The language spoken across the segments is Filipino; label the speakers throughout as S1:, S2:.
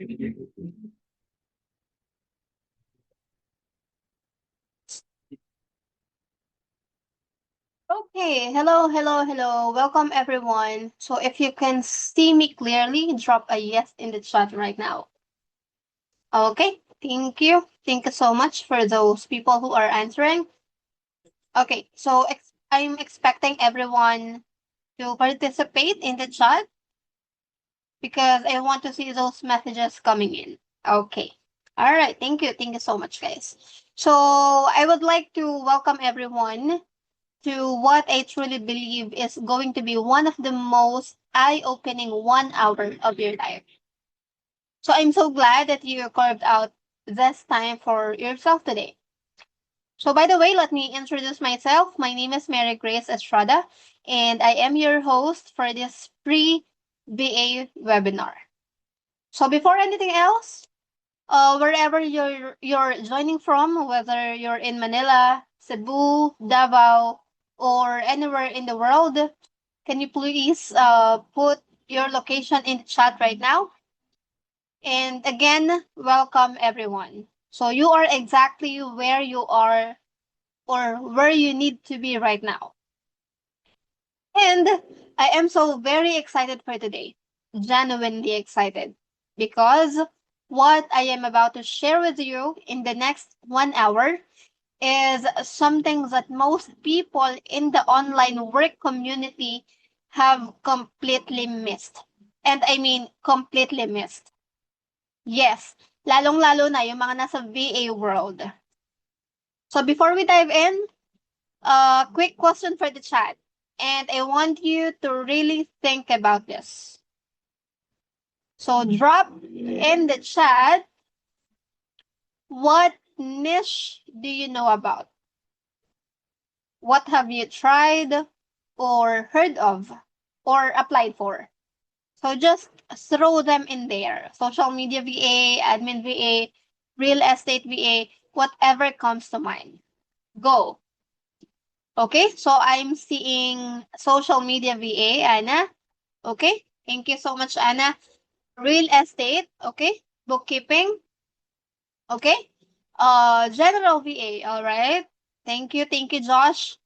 S1: Okay, hello, hello, hello. Welcome everyone. So if you can see me clearly, drop a yes in the chat right now. Okay, thank you. Thank you so much for those people who are answering. Okay, so I'm expecting everyone to participate in the chat because I want to see those messages coming in. Okay. All right, thank you. Thank you so much, guys. So I would like to welcome everyone to what I truly believe is going to be one of the most eye-opening 1 hour of your life. So I'm so glad that you carved out this time for yourself today. So by the way, let me introduce myself. My name is Mary Grace Estrada, and I am your host for this free BA webinar. So before anything else, wherever you're joining from, whether you're in Manila, Cebu, Davao, or anywhere in the world, can you please put your location in the chat right now? And again, welcome everyone. So you are exactly where you are or where you need to be right now. And I am so very excited for today, genuinely excited, because what I am about to share with you in the next 1 hour is something that most people in the online work community have completely missed. And I mean completely missed. Yes, lalong-lalo na yung mga nasa VA world. So before we dive in, quick question for the chat. And I want you to really think about this. So drop in the chat, what niche do you know about? What have you tried or heard of or applied for? So just throw them in there. Social media VA, admin VA, real estate VA, whatever comes to mind. Go. Okay, so I'm seeing social media VA, Anna. Okay, thank you so much, Anna. Real estate, okay. Bookkeeping, okay. General VA, all right. Thank you, Josh.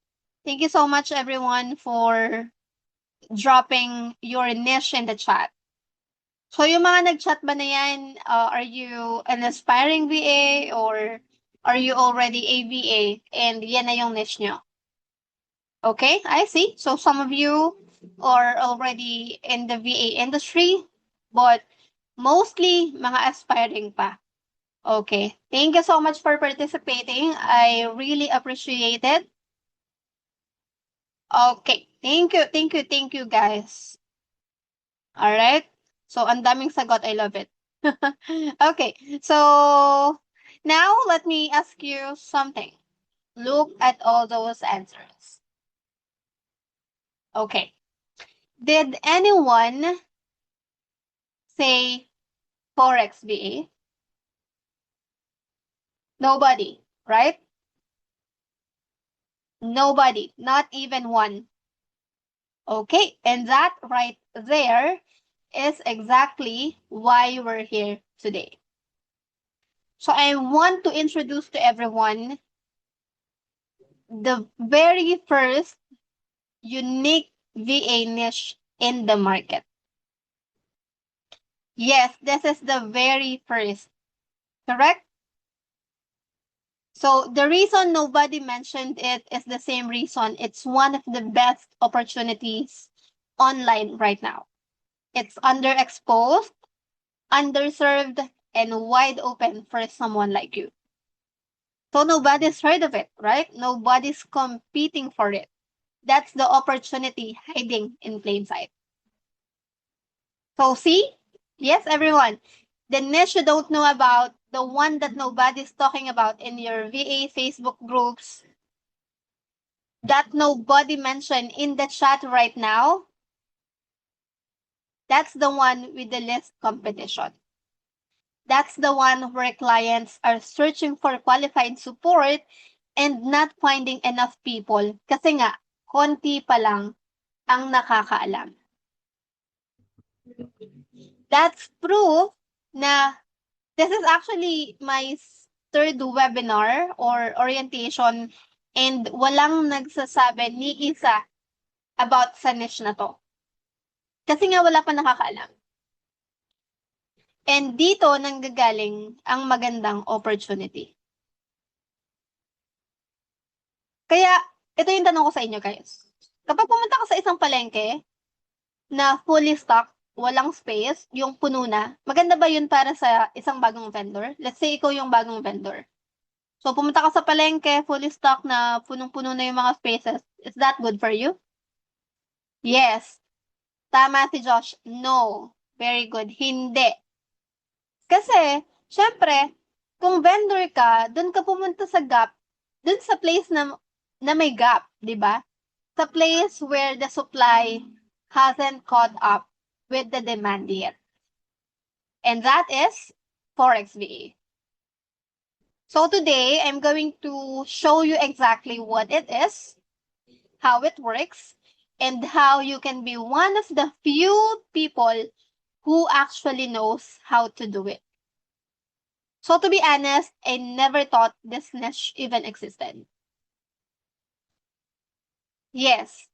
S1: Thank you so much, everyone, for dropping your niche in the chat. So yung mga nag-chat ba na yan, are you an aspiring VA or are you already a VA and yan na yung niche nyo? Okay, I see. So some of you are already in the VA industry, but mostly mga aspiring pa. Okay, thank you so much for participating. I really appreciate it. Okay, thank you guys. All right. So ang daming sagot, I love it. Okay, so now let me ask you something. Look at all those answers. Okay. Did anyone say Forex VA? Nobody, right? Nobody, not even one. Okay, and that right there is exactly why we're here today. So I want to introduce to everyone the very first unique VA niche in the market. Yes, this is the very first, correct? So the reason nobody mentioned it is the same reason. It's one of the best opportunities online right now. It's underexposed, underserved, and wide open for someone like you. So nobody's heard of it, right? Nobody's competing for it. That's the opportunity hiding in plain sight. So see, yes, everyone, the niche you don't know about, the one that nobody's talking about in your VA Facebook groups, that nobody mentioned in the chat right now, that's the one with the least competition. That's the one where clients are searching for qualified support and not finding enough people kasi nga, konti pa lang ang nakakaalam. That's proof na this is actually my third webinar or orientation and walang nagsasabi ni isa about sa niche na to. Kasi nga wala pa nakakaalam. And dito nanggagaling ang magandang opportunity. Kaya, ito yung tanong ko sa inyo guys. Kapag pumunta ka sa isang palengke na fully stocked, walang space, yung puno na, maganda ba yun para sa isang bagong vendor? Let's say ikaw yung bagong vendor. So, pumunta ka sa palengke, fully stocked na punong-puno na yung mga spaces. Is that good for you? Yes. Tama si Josh. No. Very good. Hindi. Kasi, syempre, kung vendor ka, dun ka pumunta sa gap, dun sa place na may gap, di ba? Sa place where the supply hasn't caught up with the demand yet. And that is Forex VA. So today, I'm going to show you exactly what it is, how it works, and how you can be one of the few people who actually knows how to do it. So to be honest, I never thought this niche even existed. Yes.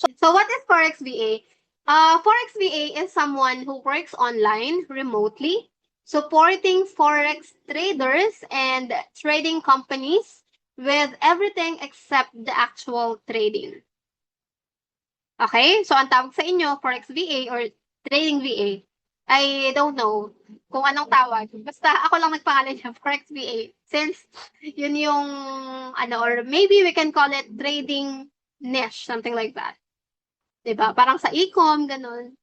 S1: So what is Forex VA? Forex VA is someone who works online remotely, supporting Forex traders and trading companies with everything except the actual trading. Okay? So ang tawag sa inyo, Forex VA or Trading VA, I don't know kung anong tawag. Basta ako lang nagpangalan niya, Forex VA. Since yun yung, or maybe we can call it trading niche, something like that. Diba? Parang sa e-com, ganun.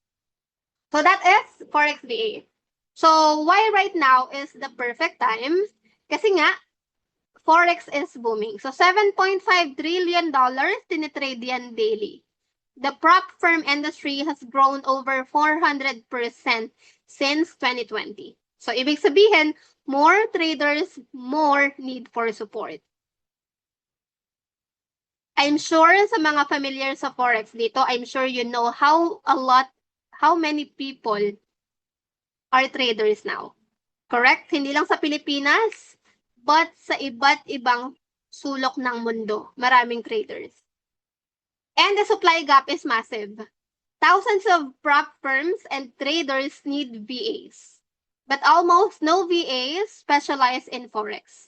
S1: So that is Forex VA. So why right now is the perfect time? Kasi nga, Forex is booming. So $7.5 trillion tinitrade yan daily. The prop firm industry has grown over 400% since 2020. So ibig sabihin, more traders, more need for support. I'm sure sa mga familiar sa Forex dito, I'm sure you know how many people are traders now. Correct? Hindi lang sa Pilipinas, but sa iba't ibang sulok ng mundo, maraming traders. And the supply gap is massive. Thousands of prop firms and traders need VAs, but almost no VAs specialize in Forex.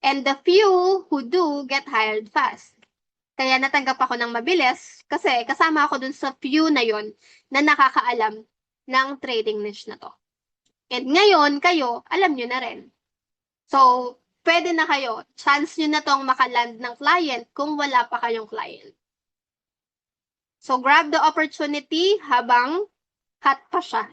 S1: And the few who do get hired fast. Kaya natanggap ako ng mabilis kasi kasama ako dun sa few na yon na nakakaalam ng trading niche na to. And ngayon, kayo, alam nyo na rin. So, pwede na kayo. Chance nyo na tong makaland ng client kung wala pa kayong client. So, grab the opportunity habang hot pa siya.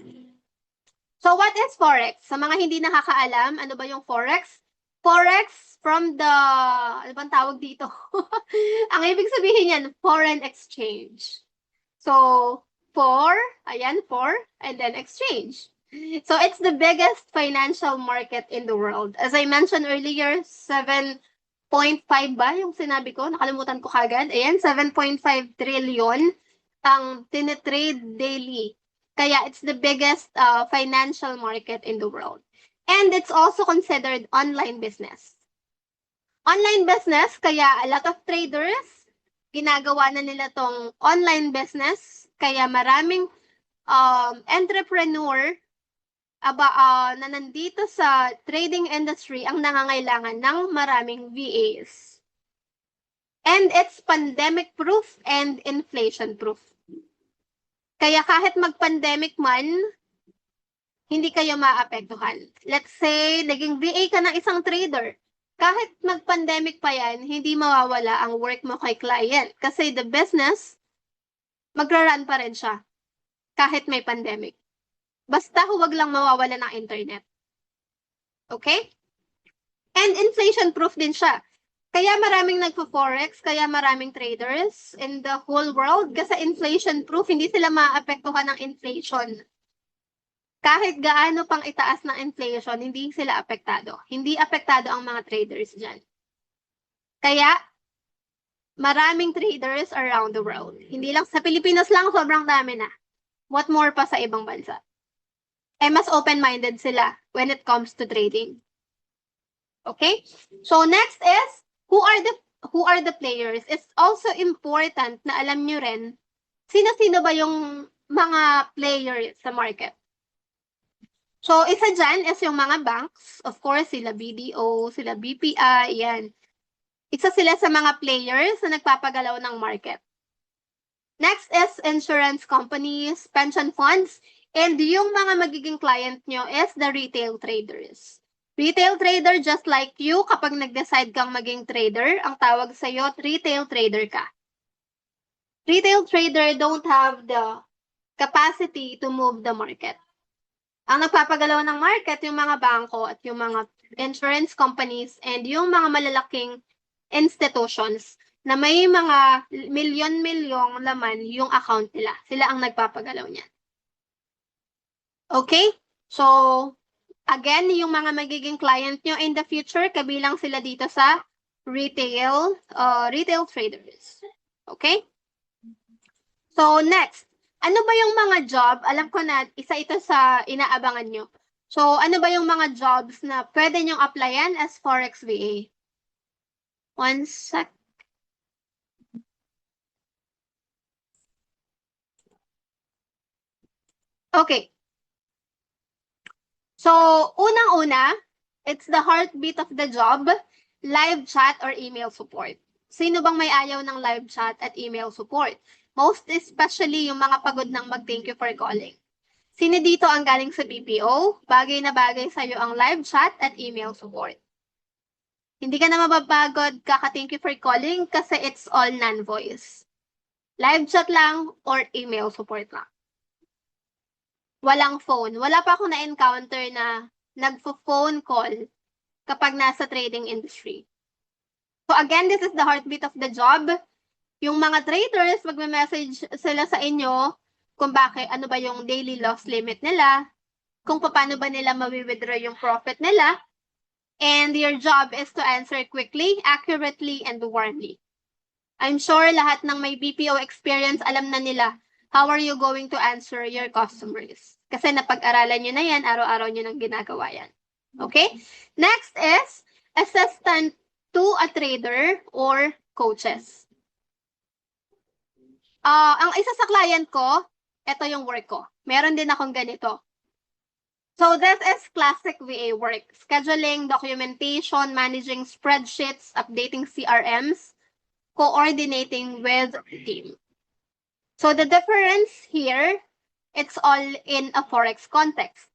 S1: So, what is Forex? Sa mga hindi nakakaalam, ano ba yung Forex? Forex from the, ano bang tawag dito? Ang ibig sabihin yan, foreign exchange. So, ayan, and then exchange. So, it's the biggest financial market in the world. As I mentioned earlier, 7.5 ba yung sinabi ko? Nakalimutan ko kagad. Ayan, 7.5 trillion ang tinitrade daily. Kaya it's the biggest financial market in the world. And it's also considered online business. Online business, kaya a lot of traders, ginagawa na nila tong online business. Kaya maraming entrepreneur na nandito sa trading industry ang nangangailangan ng maraming VAs. And it's pandemic-proof and inflation-proof. Kaya kahit mag-pandemic man, hindi kayo maapektuhan. Let's say, naging VA ka ng isang trader. Kahit mag-pandemic pa yan, hindi mawawala ang work mo kay client. Kasi the business, magra-run pa rin siya. Kahit may pandemic. Basta huwag lang mawawala ng internet. Okay? And inflation-proof din siya. Kaya maraming nagpo-forex, kaya maraming traders in the whole world. Kasi inflation-proof, hindi sila maapektuhan ng inflation. Kahit gaano pang itaas ng inflation, hindi sila apektado. Hindi apektado ang mga traders dyan. Kaya, maraming traders around the world. Hindi lang sa Pilipinas lang, sobrang dami na. What more pa sa ibang bansa? mas open-minded sila when it comes to trading. Okay? So next is, who are the players? It's also important na alam nyo rin, sino-sino ba yung mga players sa market. So, isa dyan is yung mga banks. Of course, sila BDO, sila BPI, yan. Isa sila sa mga players na nagpapagalaw ng market. Next is insurance companies, pension funds, and yung mga magiging client nyo is the retail traders. Retail trader, just like you, kapag nag-decide kang maging trader, ang tawag sa'yo, retail trader ka. Retail trader don't have the capacity to move the market. Ang nagpapagalaw ng market, yung mga bangko at yung mga insurance companies and yung mga malalaking institutions na may mga milyon-milyong laman yung account nila. Sila ang nagpapagalaw niyan. Okay? So, again, yung mga magiging client nyo in the future, kabilang sila dito sa retail traders. Okay? So, next. Ano ba yung mga job? Alam ko na isa ito sa inaabangan nyo. So, ano ba yung mga jobs na pwede nyong applyan as Forex VA? One sec. Okay. So, unang-una, it's the heartbeat of the job, live chat or email support. Sino bang may ayaw ng live chat at email support? Most especially yung mga pagod ng mag-thank you for calling. Sino dito ang galing sa BPO? Bagay na bagay sa'yo ang live chat at email support. Hindi ka na mababagod kaka-thank you for calling kasi it's all non-voice. Live chat lang or email support lang. Walang phone. Wala pa akong na-encounter na nagpo-phone call kapag nasa trading industry. So again, this is the heartbeat of the job. Yung mga traders, magme-message sila sa inyo kung bakit, ano ba yung daily loss limit nila, kung paano ba nila mawi-withdraw yung profit nila, and your job is to answer quickly, accurately, and warmly. I'm sure lahat ng may BPO experience, alam na nila how are you going to answer your customers. Kasi napag-aralan nyo na yan, araw-araw nyo nang ginagawa yan. Okay? Next is assistant to a trader or coaches. Ang isa sa client ko, ito yung work ko. Meron din akong ganito. So this is classic VA work. Scheduling, documentation, managing spreadsheets, updating CRMs, coordinating with team. So the difference here, it's all in a Forex context.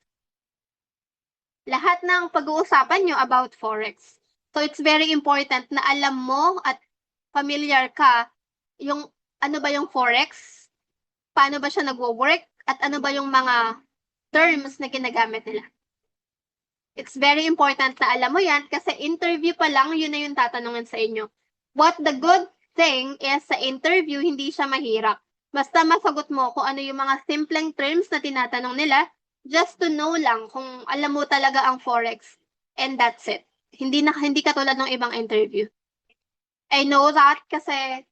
S1: Lahat ng pag-uusapan nyo about Forex. So it's very important na alam mo at familiar ka yung ano ba yung Forex, paano ba siya nagwo-work, at ano ba yung mga terms na ginagamit nila. It's very important na alam mo yan kasi interview pa lang, yun na yung tatanungin sa inyo. What the good thing is sa interview, hindi siya mahirap. Basta masagot mo kung ano yung mga simpleng terms na tinatanong nila, just to know lang kung alam mo talaga ang Forex. And that's it. Hindi katulad ng ibang interview. I know that kasi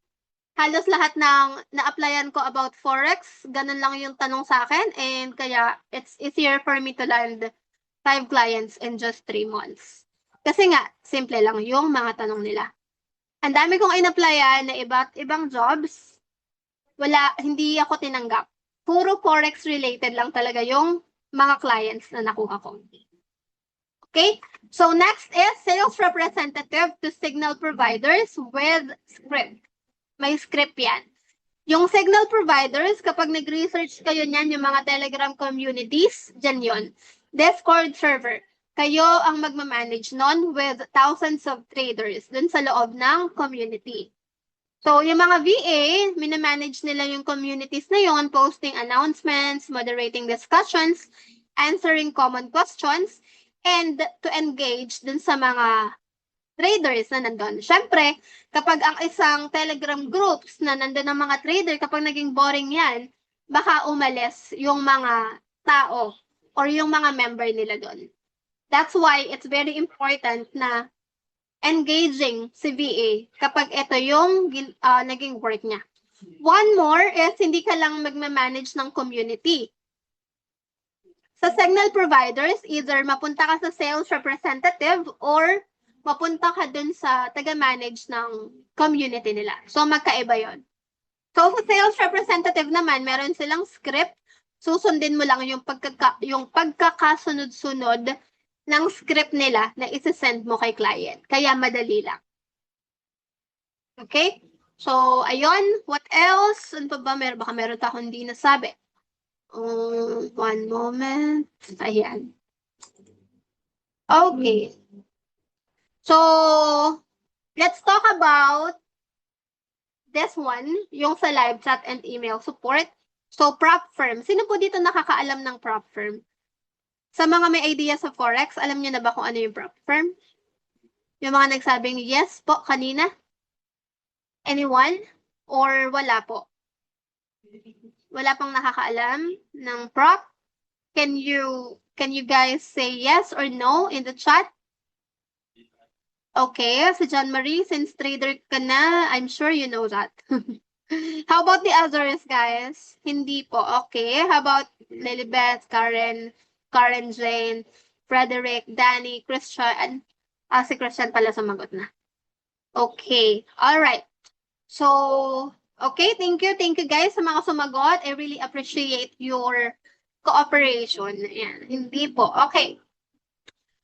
S1: halos lahat ng na-applyan ko about Forex, ganun lang yung tanong sa akin, and kaya it's easier for me to land 5 clients in just 3 months. Kasi nga, simple lang yung mga tanong nila. Ang dami kong in-applyan na iba't ibang jobs, hindi ako tinanggap. Puro Forex related lang talaga yung mga clients na nakuha ko. Okay? So next is sales representative to signal providers with script. May script yan. Yung signal providers, kapag nag-research kayo niyan, yung mga Telegram communities, dyan yun. Discord server. Kayo ang magmamanage nun with thousands of traders dun sa loob ng community. So, yung mga VA, minamanage nila yung communities na yun, posting announcements, moderating discussions, answering common questions, and to engage dun sa mga traders na nandun. Siyempre, kapag ang isang Telegram groups na nandun ng mga trader, kapag naging boring yan, baka umalis yung mga tao or yung mga member nila doon. That's why it's very important na engaging si VA kapag ito yung naging work niya. One more is hindi ka lang magma-manage ng community. Sa signal providers, either mapunta ka sa sales representative or mapunta ka dun sa taga-manage ng community nila. So, magkaiba yon. So, sa sales representative naman, meron silang script. Susundin mo lang yung pagkakasunod-sunod ng script nila na isi-send mo kay client. Kaya madali lang. Okay? So, ayun. What else? Ano pa ba? Baka meron pa akong hindi nasabi. One moment. Ayan. Okay. So, let's talk about this one, yung sa live chat and email support. So, prop firm. Sino po dito nakakaalam ng prop firm? Sa mga may idea sa Forex, alam niyo na ba kung ano yung prop firm? Yung mga nagsabing yes po kanina? Anyone? Or wala po? Wala pang nakakaalam ng prop? Can you guys say yes or no in the chat? Okay, si John Marie, since trader ka na, I'm sure you know that. How about the others, guys? Hindi po. Okay. How about Lilibeth, Karen Jane, Frederick, Danny, Christian? Si Christian pala sumagot na. Okay. All right. So, okay. Thank you. Thank you, guys, sa mga sumagot. I really appreciate your cooperation. Ayan. Hindi po. Okay.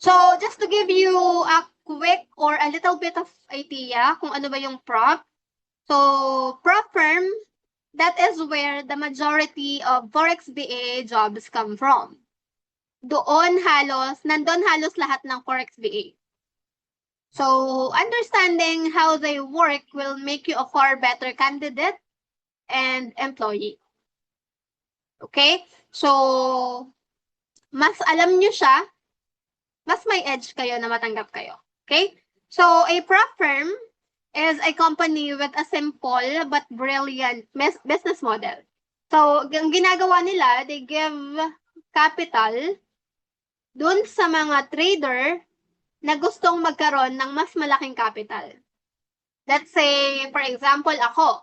S1: So, just to give you a quick or a little bit of idea kung ano ba yung prop. So, prop firm, that is where the majority of Forex BA jobs come from. Nandun halos lahat ng Forex BA. So, understanding how they work will make you a far better candidate and employee. Okay? So, mas alam nyo siya, mas may edge kayo na matanggap kayo. Okay? So, a prop firm is a company with a simple but brilliant business model. So, ang ginagawa nila, they give capital dun sa mga trader na gustong magkaroon ng mas malaking capital. Let's say, for example, ako.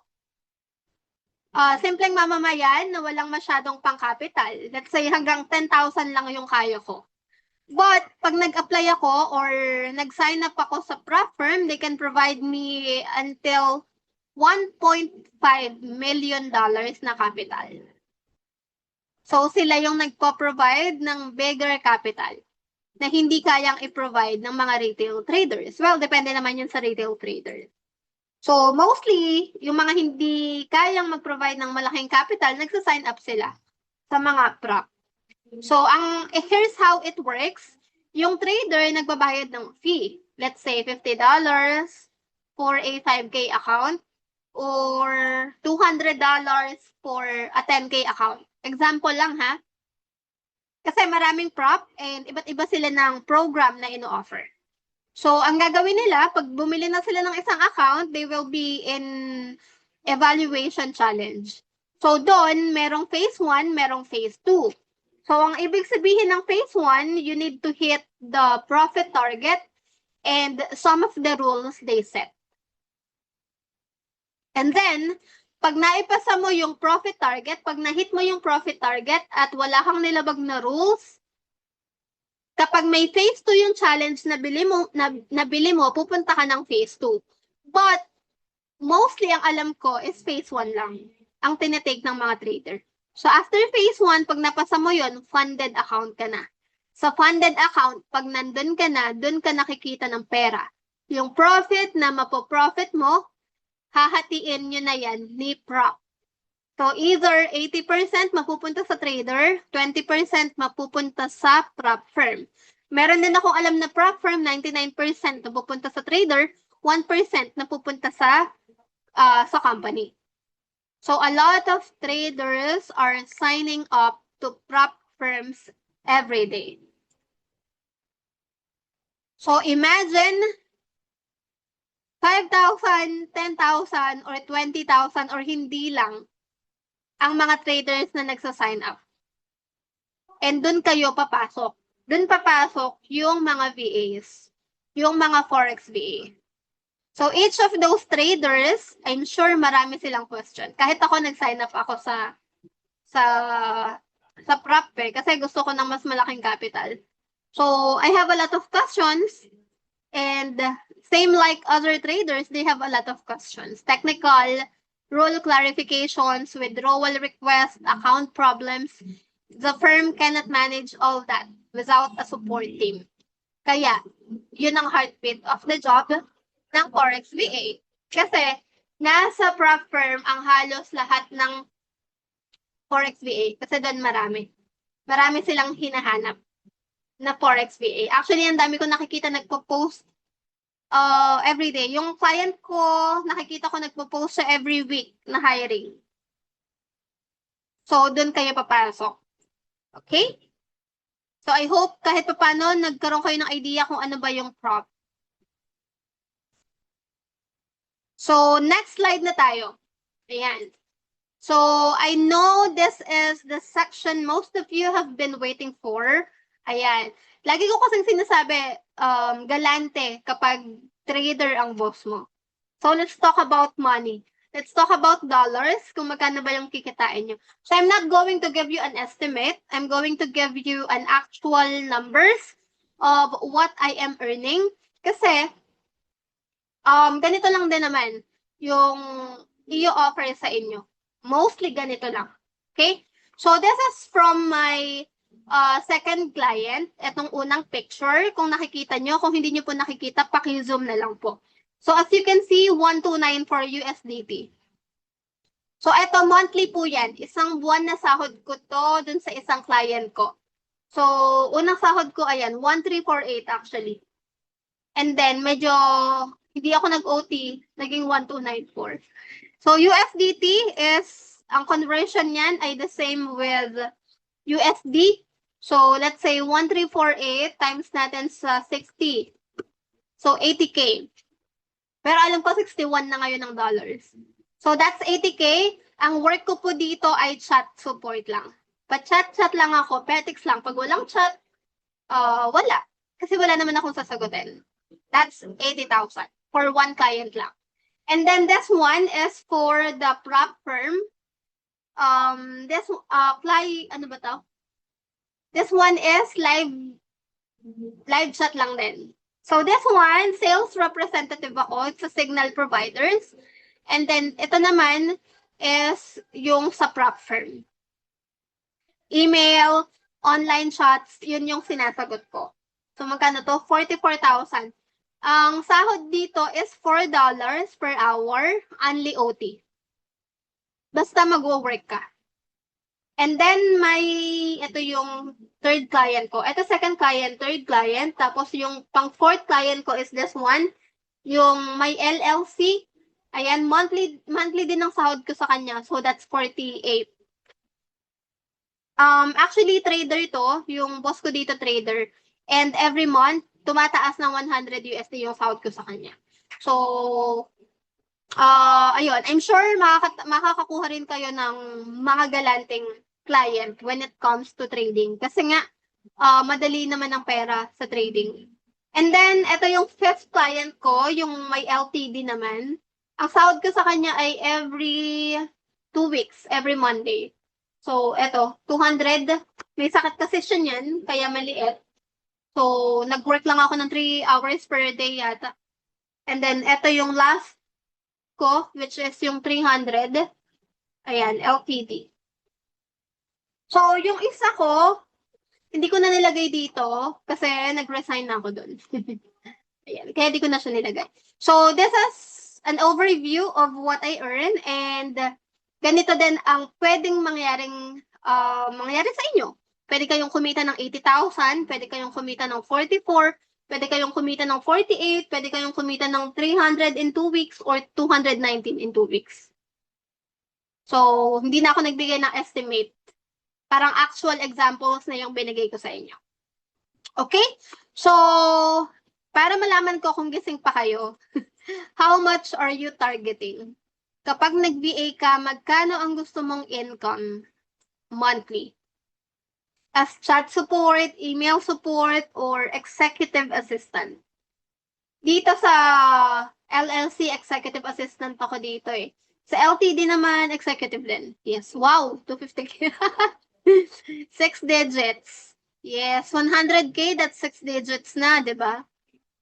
S1: Simpleng mamamayan na walang masyadong pang-capital. Let's say, hanggang 10,000 lang yung kaya ko. But, pag nag-apply ako or nag-sign up ako sa prop firm, they can provide me until $1.5 million na capital. So, sila yung nagpo-provide ng bigger capital na hindi kayang i-provide ng mga retail traders. Well, depende naman yun sa retail traders. So, mostly, yung mga hindi kayang mag-provide ng malaking capital, nagsa-sign up sila sa mga prop. So, here's how it works. Yung trader, nagbabayad ng fee. Let's say, $50 for a 5K account or $200 for a 10K account. Example lang, ha? Kasi maraming prop and iba't iba sila ng program na ino-offer. So, ang gagawin nila, pag bumili na sila ng isang account, they will be in evaluation challenge. So, doon, merong phase 1, merong phase 2. So, ang ibig sabihin ng phase 1, you need to hit the profit target and some of the rules they set. And then, pag naipasa mo yung profit target, pag na-hit mo yung profit target at wala kang nilabag na rules, kapag may phase 2 yung challenge na bili mo, pupunta ka ng phase 2. But, mostly ang alam ko is phase 1 lang ang tinitake ng mga trader. So, after phase 1, pag napasa mo yon, funded account ka na. Sa funded account, pag nandun ka na, dun ka nakikita ng pera. Yung profit na mapoprofit mo, hahatiin nyo na yan ni prop. So, either 80% mapupunta sa trader, 20% mapupunta sa prop firm. Meron din akong alam na prop firm, 99% napupunta sa trader, 1% napupunta sa company. So, a lot of traders are signing up to prop firms every day. So, imagine 5,000, 10,000, or 20,000 or hindi lang ang mga traders na nagsa-sign up. And dun kayo papasok. Dun papasok yung mga VAs, yung mga Forex VA. So, each of those traders, I'm sure marami silang question. Kahit ako nag-sign up ako sa sa prop kasi gusto ko ng mas malaking capital. So, I have a lot of questions and same like other traders, they have a lot of questions. Technical, rule clarifications, withdrawal requests, account problems. The firm cannot manage all that without a support team. Kaya, yun ang heartbeat of the job ng Forex VA. Kasi, nasa prop firm ang halos lahat ng Forex VA. Kasi doon marami. Marami silang hinahanap na Forex VA. Actually, ang dami ko nakikita nagpo-post every day. Yung client ko, nakikita ko nagpo-post siya every week na hiring. So, doon kayo papasok. Okay? So, I hope kahit paano nagkaroon kayo ng idea kung ano ba yung prop. So, next slide na tayo. Ayan. So, I know this is the section most of you have been waiting for. Ayan. Lagi ko kasing sinasabi, galante kapag trader ang boss mo. So, let's talk about money. Let's talk about dollars, kung magkano ba yung kikitain nyo. So, I'm not going to give you an estimate. I'm going to give you an actual numbers of what I am earning. Kasi, ganito lang din naman yung i-offer sa inyo. Mostly ganito lang. Okay? So, this is from my second client. Itong unang picture. Kung nakikita nyo, kung hindi nyo po nakikita, paki-zoom na lang po. So, as you can see, 129 for USDT. So, ito, monthly po yan. Isang buwan na sahod ko to dun sa isang client ko. So, unang sahod ko, ayan, 1348 actually. And then, medyo, hindi ako nag-OT, naging 1294. So, USDT is, ang conversion niyan ay the same with USD. So, let's say 1348 times natin sa 60. So, 80K. Pero alam ko 61 na ngayon ng dollars. So, that's 80K. Ang work ko po dito ay chat support lang. Pa-chat-chat lang ako, petics lang. Pag walang chat, wala. Kasi wala naman akong sasagutin. That's 80,000 for one client lang. And then this one is for the prop firm. This ano ba to? This one is live chat lang din. So this one, sales representative ako. It's a signal providers. And then ito naman is yung sa prop firm. Email, online chats, yun yung sinasagot ko. So magkano to? 44,000. Ang sahod dito is $4 per hour, only OT. Basta mag-work ka. And then, ito yung third client ko. Ito second client, third client. Tapos yung pang fourth client ko is this one. Yung may LLC. Ayan, monthly din ang sahod ko sa kanya. So, that's 48. Actually, trader to. Yung boss ko dito, trader. And every month, tumataas ng 100 USD yung sahod ko sa kanya. So, ayun. I'm sure makakakuha rin kayo ng mga galanting client when it comes to trading. Kasi nga, madali naman ang pera sa trading. And then, ito yung fifth client ko, yung may LTD naman. Ang sahod ko sa kanya ay every 2 weeks, every Monday. So, ito, 200. May sakit kasi siya niyan, kaya maliit. So, nag-work lang ako ng 3 hours per day yata. And then, ito yung last ko, which is yung 300. Ayan, LTD. So, yung isa ko, hindi ko na nilagay dito kasi nag-resign na ako doon. Ayan, kaya hindi ko na siya nilagay. So, this is an overview of what I earn and ganito din ang pwedeng mangyari sa inyo. Pwede kayong kumita ng 80,000, pwede kayong kumita ng 44, pwede kayong kumita ng 48, pwede kayong kumita ng 300 in 2 weeks or 219 in 2 weeks. So, hindi na ako nagbigay ng estimate. Parang actual examples na yung binigay ko sa inyo. Okay? So, para malaman ko kung gising pa kayo, how much are you targeting? Kapag nag-VA ka, magkano ang gusto mong income monthly? As chat support, email support, or executive assistant? Dito sa LLC, executive assistant ako dito eh. Sa LTD naman, executive din. Yes. Wow, 250K. 6 digits. Yes, 100K, that's 6 digits na, di ba?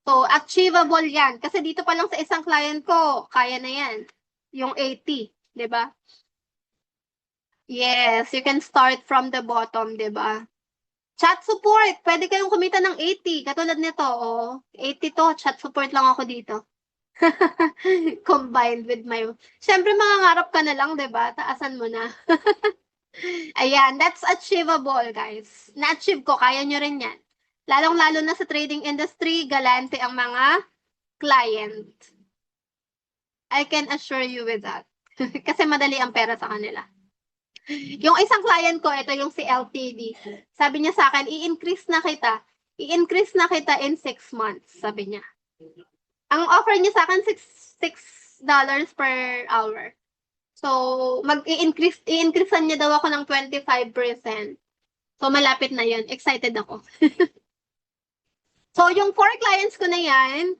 S1: So, achievable yan. Kasi dito pa lang sa isang client ko, kaya na yan. Yung 80, di ba? Yes, you can start from the bottom, di ba? Chat support, pwede kayong kumita ng 80. Katulad nito, oh. 80 to, chat support lang ako dito. Combined with my... Siyempre, mangangarap ka na lang, di ba? Taasan mo na. Ayan, that's achievable, guys. Na-achieve ko, kaya nyo rin yan. Lalong-lalo na sa trading industry, galante ang mga client. I can assure you with that. Kasi madali ang pera sa kanila. Yung isang client ko, ito yung si LTD. Sabi niya sa akin, i-increase na kita. I-increase na kita in 6 months, sabi niya. Ang offer niya sa akin, $6 per hour. So, i-increasean niya daw ako ng 25%. So, malapit na yun. Excited ako. So, yung 4 clients ko na yan,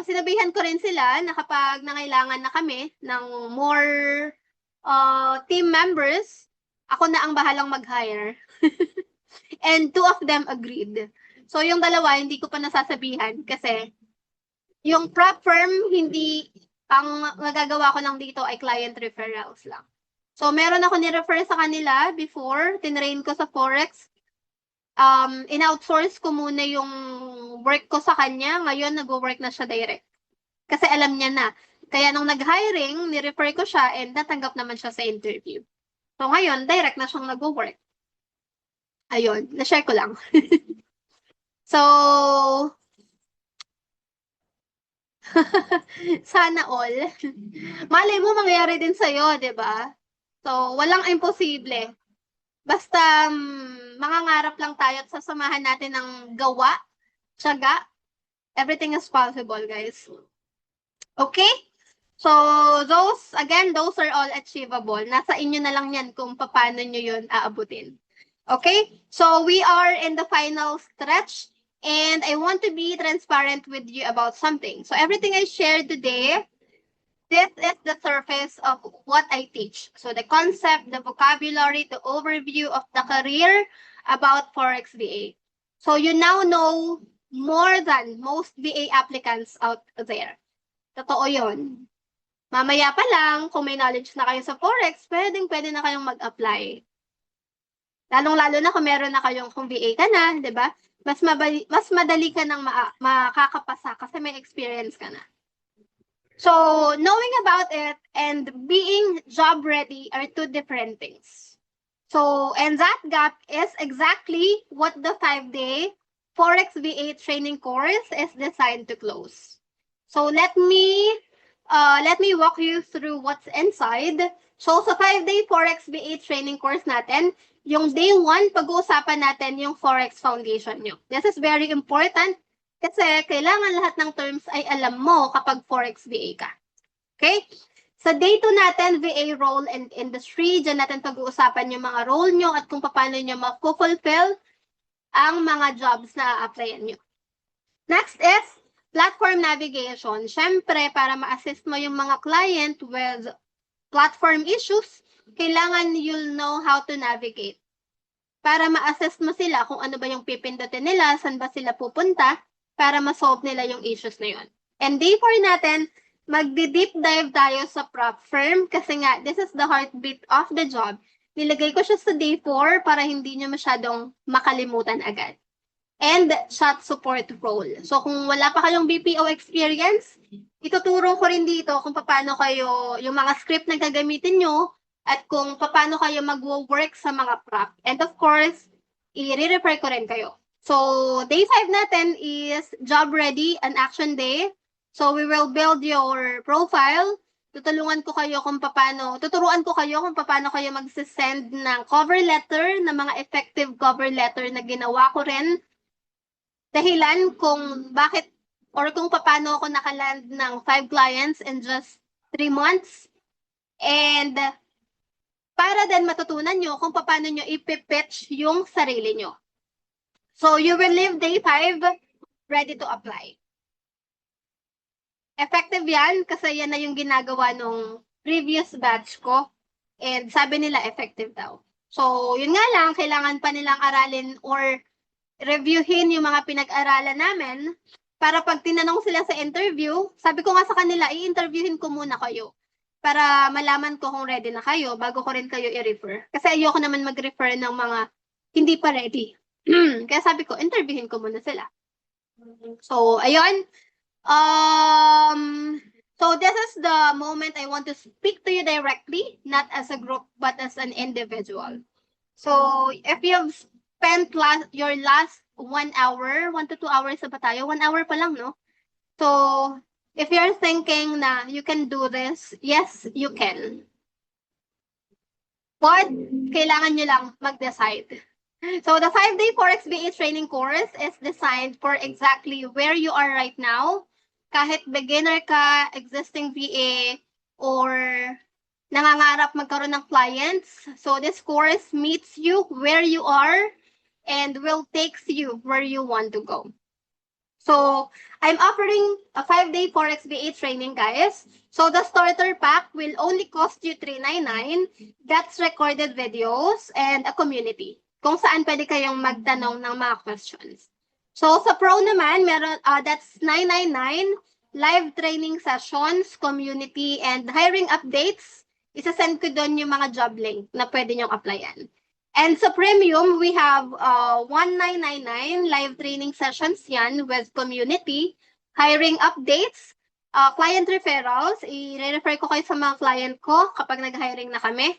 S1: sinabihan ko rin sila na kapag nangailangan na kami ng more team members, ako na ang bahalang mag-hire. And 2 of them agreed. So, yung dalawa, hindi ko pa nasasabihan kasi yung prop firm, hindi, ang nagagawa ko lang dito ay client referrals lang. So, meron ako ni-refer sa kanila before, tinrain ko sa Forex. In-outsource ko muna yung work ko sa kanya. Ngayon, nag-work na siya direct. Kasi alam niya na. Kaya nung nag-hiring, ni-refer ko siya and natanggap naman siya sa interview. So, ngayon, direct na siyang nag-work. Ayun, na-share ko lang. So, sana all. Malay mo, mangyayari din sa'yo, di ba? So, walang imposible. Basta mangangarap lang tayo at sasamahan natin ng gawa, tiyaga. Everything is possible, guys. Okay? So, those are all achievable. Nasa inyo na lang yan kung paano nyo yun aabutin. Okay? So, we are in the final stretch. And I want to be transparent with you about something. So everything I shared today, this is the surface of what I teach. So the concept, the vocabulary, the overview of the career about Forex VA. So you now know more than most VA applicants out there. Totoo yun. Mamaya pa lang, kung may knowledge na kayo sa Forex, pwede na kayong mag-apply. Lalong-lalo na kung meron na kayong, kung VA ka na, di ba? Mas madali ka nang makakapasa kasi may experience ka na. So, knowing about it and being job ready are 2 different things. So, and that gap is exactly what the 5-day Forex VA training course is designed to close. So, let me walk you through what's inside. So, sa 5-day Forex VA training course natin, yung day 1, pag-uusapan natin yung Forex foundation nyo. This is very important kasi kailangan lahat ng terms ay alam mo kapag Forex VA ka. Okay? Sa day 2 natin, VA role and industry, dyan natin pag-uusapan yung mga role nyo at kung paano nyo ma-fulfill ang mga jobs na a-applyan nyo. Next is platform navigation. Siyempre, para ma-assist mo yung mga client with platform issues, kailangan you'll know how to navigate. Para ma-assess mo sila kung ano ba yung pipindutin nila, saan ba sila pupunta, para ma-solve nila yung issues na yun. And day 4 natin, magdi-deep dive tayo sa prop firm kasi nga, this is the heartbeat of the job. Nilagay ko siya sa day 4 para hindi nyo masyadong makalimutan agad. And chat support role. So kung wala pa kayong BPO experience, ituturo ko rin dito kung paano kayo, yung mga script na gagamitin nyo, at kung paano kayo mag-work sa mga prop. And of course, i-refer ko rin kayo. So, day 5 natin is job ready, an action day. So, we will build your profile. Tuturuan ko kayo kung paano kayo mag-send ng cover letter, ng mga effective cover letter na ginawa ko rin. Dahilan kung bakit or kung paano ako nakaland ng 5 clients in just 3 months. And para din matutunan nyo kung paano nyo ipipitch yung sarili nyo. So, you will leave day 5 ready to apply. Effective yan kasi yan na yung ginagawa nung previous batch ko. And sabi nila effective daw. So, yun nga lang, kailangan pa nilang aralin or reviewin yung mga pinag-aralan namin para pag tinanong sila sa interview, sabi ko nga sa kanila, i-interviewin ko muna kayo para malaman ko kung ready na kayo bago ko rin kayo i-refer. Kasi ayoko naman mag-refer ng mga hindi pa ready. Kaya sabi ko, interviewin ko muna sila. So, ayun. So this is the moment I want to speak to you directly, not as a group, but as an individual. So if you've spent your last 1 hour, 1 to 2 hours na ba tayo? 1 hour pa lang, no? So if you're thinking na you can do this, yes, you can. But kailangan nyo lang mag-decide. So the 5-day Forex BA training course is designed for exactly where you are right now. Kahit beginner ka, existing VA, or nangangarap magkaroon ng clients. So this course meets you where you are and will takes you where you want to go. So I'm offering a 5-day Forex BA training, guys. So the starter pack will only cost you $399. That's recorded videos and a community kung saan pwede kayong magtanong ng mga questions. So sa Pro naman, meron, that's $999, live training sessions, community, and hiring updates. Isa-send ko doon yung mga job link na pwede nyong applyan. And sa Premium, we have $1999 live training sessions yan with community, hiring updates, client referrals. I-refer ko kayo sa mga client ko kapag nag-hiring na kami.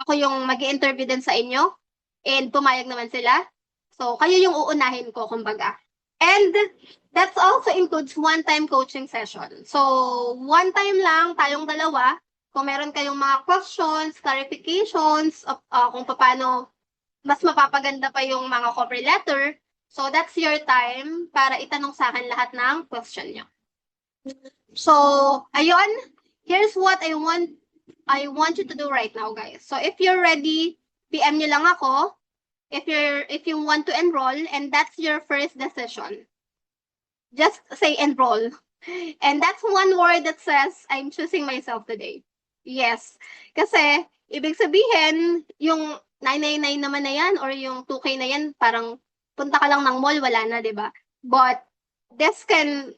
S1: Ako yung mag-i-interview din sa inyo. And pumayag naman sila. So, kayo yung uunahin ko, kumbaga. And that also includes one-time coaching session. So, one time lang, tayong dalawa. Kung meron kayong mga questions, clarifications, kung paano mas mapapaganda pa yung mga cover letter, so that's your time para itanong sa akin lahat ng question nyo. So, ayun, here's what I want you to do right now, guys. So, if you're ready, PM nyo lang ako. If you want to enroll and that's your first decision, just say enroll. And that's one word that says, I'm choosing myself today. Yes. Kasi, ibig sabihin, yung 999 naman na yan or yung 2K na yan, parang punta ka lang ng mall, wala na, di ba? But this can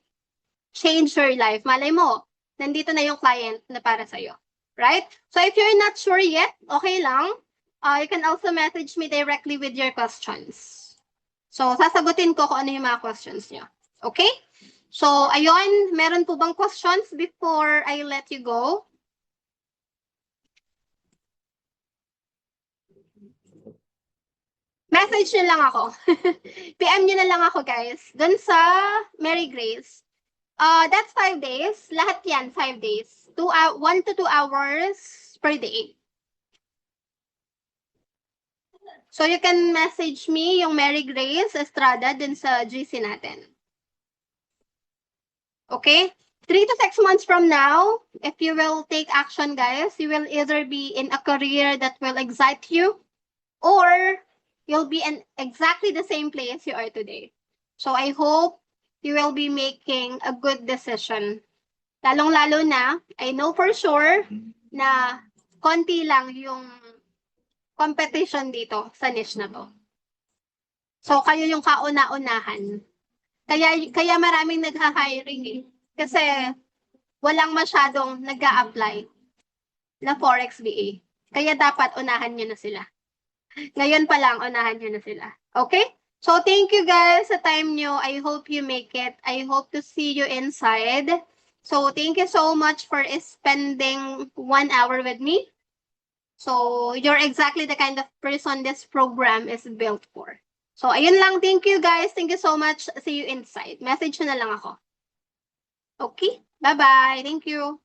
S1: change your life. Malay mo, nandito na yung client na para sa'yo. Right? So if you're not sure yet, okay lang. You can also message me directly with your questions. So sasagutin ko kung ano yung mga questions nyo. Okay? So ayun, meron po bang questions before I let you go? Message nyo lang ako. PM nyo na lang ako, guys. Dun sa Mary Grace. That's 5 days. Lahat yan, 5 days. 1 to 2 hours per day. So you can message me yung Mary Grace Estrada dun sa GC natin. Okay? 3 to 6 months from now, if you will take action, guys, you will either be in a career that will excite you or you'll be in exactly the same place you are today. So I hope you will be making a good decision. Lalong-lalo na, I know for sure na konti lang yung competition dito sa niche na to. So kayo yung kauna-unahan. Kaya maraming nagha-hiring eh. Kasi walang masyadong nag-a-apply na Forex BA. Kaya dapat unahan nyo na sila. Ngayon pa lang, unahan nyo na sila. Okay? So, thank you guys sa time nyo. I hope you make it. I hope to see you inside. So, thank you so much for spending 1 hour with me. So, you're exactly the kind of person this program is built for. So, ayun lang. Thank you guys. Thank you so much. See you inside. Message na lang ako. Okay? Bye-bye. Thank you.